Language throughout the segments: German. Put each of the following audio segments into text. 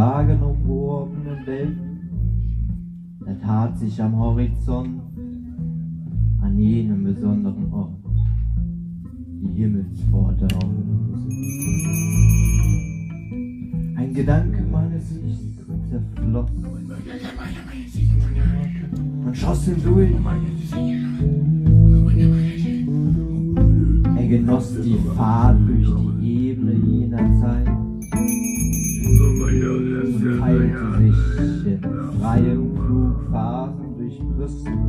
sagenumwobenen Welt, da tat sich am Horizont an jenem besonderen Ort die Himmelspforte auf. Ein Gedanke meines Lichts zerfloss und schoss hindurch. Er genoss die Fahrt durch die Ebene jener Zeit und teilte sich in freien Flugphasen durch Brüssel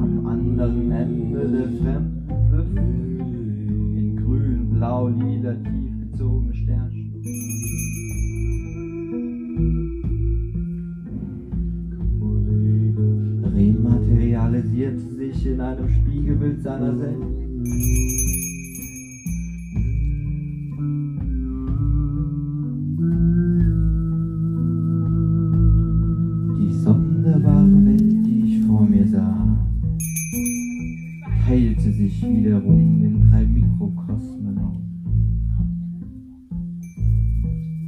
am anderen Ende der fremden Lüfte in grün, blau, lila, tief gezogene Sternstunden. Rematerialisierte sich in einem Spiegelbild seiner selbst. Die sonderbare Welt, die ich vor mir sah, teilte sich wiederum in 3 Mikrokosmen auf.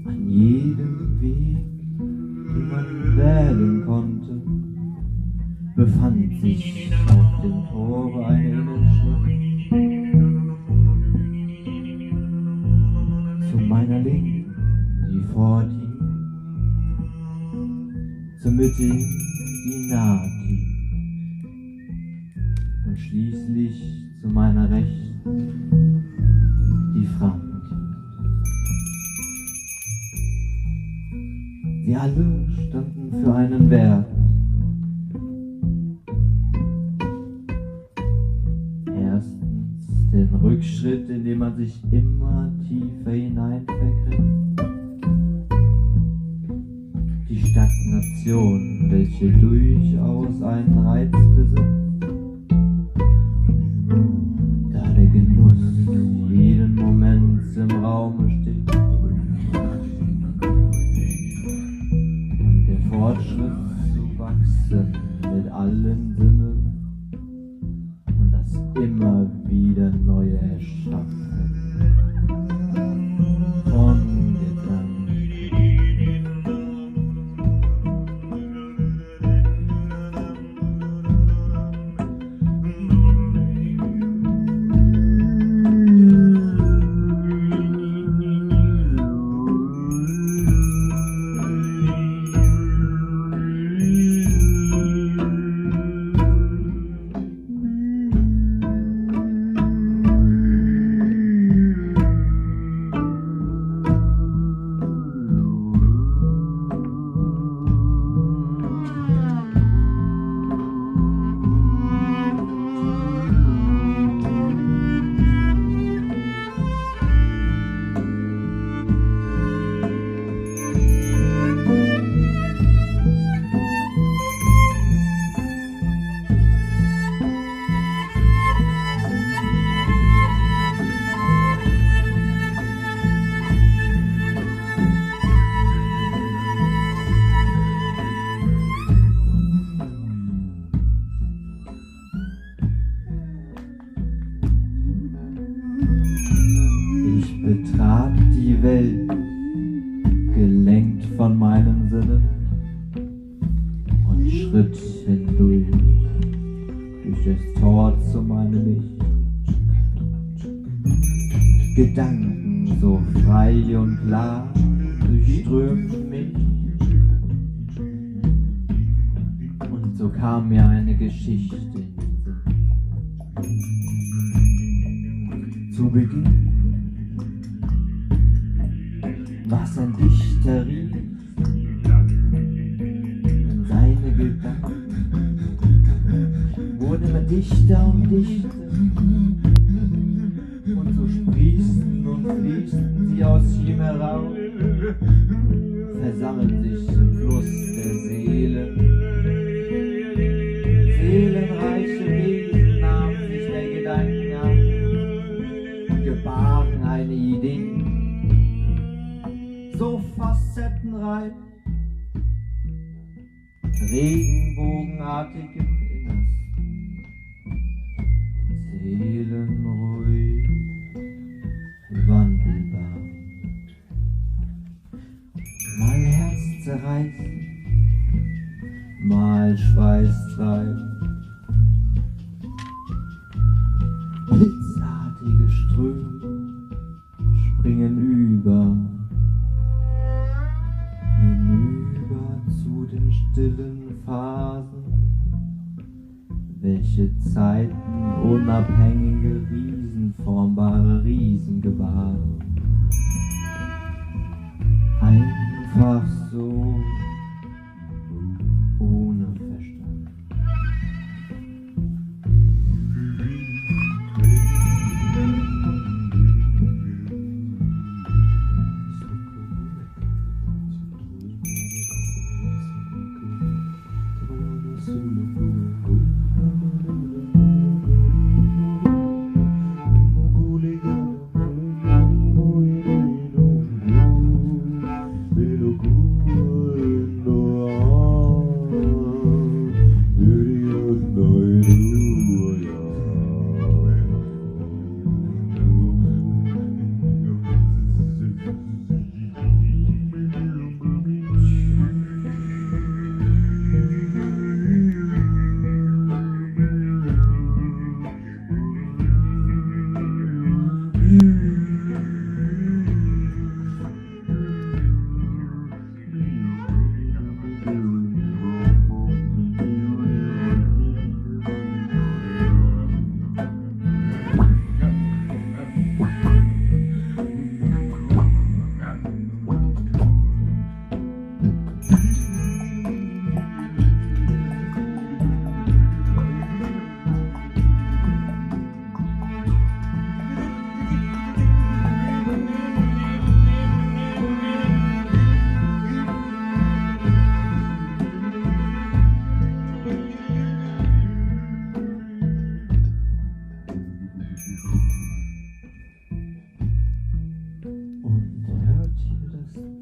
An jedem Weg, den man wählen konnte, befand sich auf dem Tore eine Innenschrift. Zu meiner Linken die Forti, zur Mitte die Nati und schließlich zu meiner Rechten die Franki. Sie alle standen für einen Wert. Erstens den Rückschritt, in den man sich immer tiefer hinein vergriff. Die Stagnation, welche durchaus einen Reiz besitzt, da der Genuss jeden Moment im Raume steht und der Fortschritt zu wachsen mit allen Sinnen und das immer wieder neue Erschaffen von Gedanken. Ich betrat die Welt, gelenkt von meinen Sinnen, und schritt hindurch, durch das Tor zu meinem Ich. Gedanken so frei und klar durchströmten mich, und so kam mir eine Geschichte in den Sinn. Zu Beginn was ein Dichter rief in seine Gedanken, wurden immer dichter und dichter, und so sprießten und fließten sie aus ihm heraus, versammelten sich im Fluss der Seelen. Seelenreiche Wesen nahmen sich der Gedanken an und gebaren eine Idee, so facettenreich, regenbogenartig im Innersten, seelenruhig, wandelbar. Kreis treiben. Blitzartige Ströme springen hinüber zu den stillen Phasen, welche Zeiten unabhängige riesenformbare Riesen gewahren. Einfach so, ohne Verstand.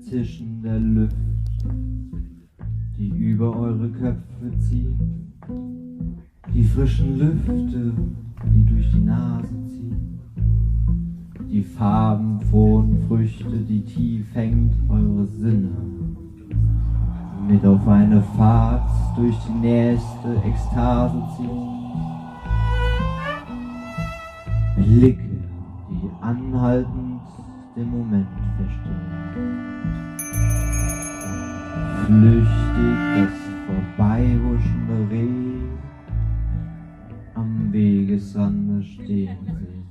Zischen der Lüfte, die über eure Köpfe ziehen, die frischen Lüfte, die durch die Nase ziehen, die farbenfrohen Früchte, die tief hängt eure Sinne mit auf eine Fahrt durch die nächste Ekstase ziehen. Blicke, die anhaltend den Moment verstehen. Flüchtig das vorbeihuschende Reh am Wegesrande stehen sehen.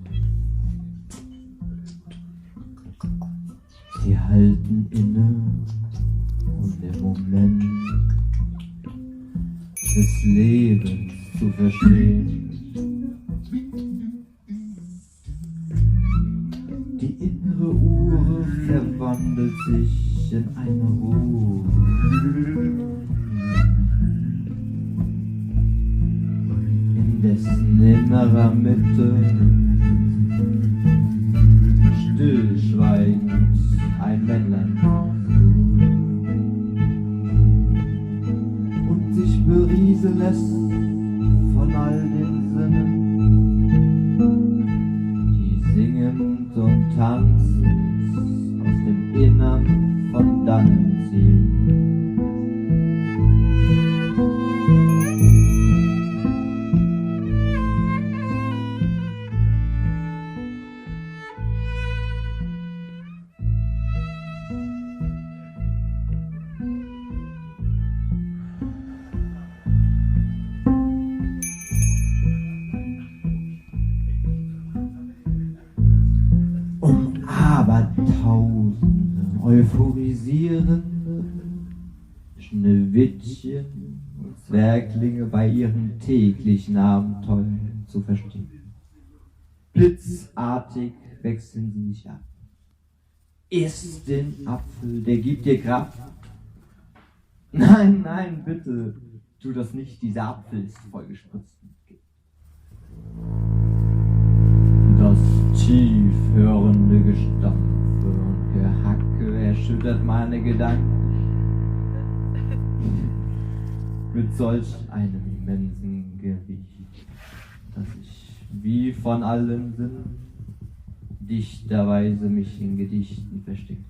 Sie halten inne, um den Moment des Lebens zu verstehen. Die innere Uhr verwandelt sich in eine Ruhe. In dessen innerer Mitte stillschweigend ein Männlein und sich berieseln lässt von all den Sinnen, die singend und tanzend aus dem Innern von dannen ziehen. Abertausende euphorisierende Schneewittchen und Zwerglinge bei ihren täglichen Abenteuern zu verstehen. Blitzartig wechseln sie sich ab. Iss den Apfel, der gibt dir Kraft. Nein, nein, bitte, tu das nicht, dieser Apfel ist vollgespritzt mit Gift. Das tief hörende Gestampfe und Gehacke erschüttert meine Gedanken mit solch einem immensen Gewicht, dass ich wie von allen Sinnen dichterweise mich in Gedichten verstecke.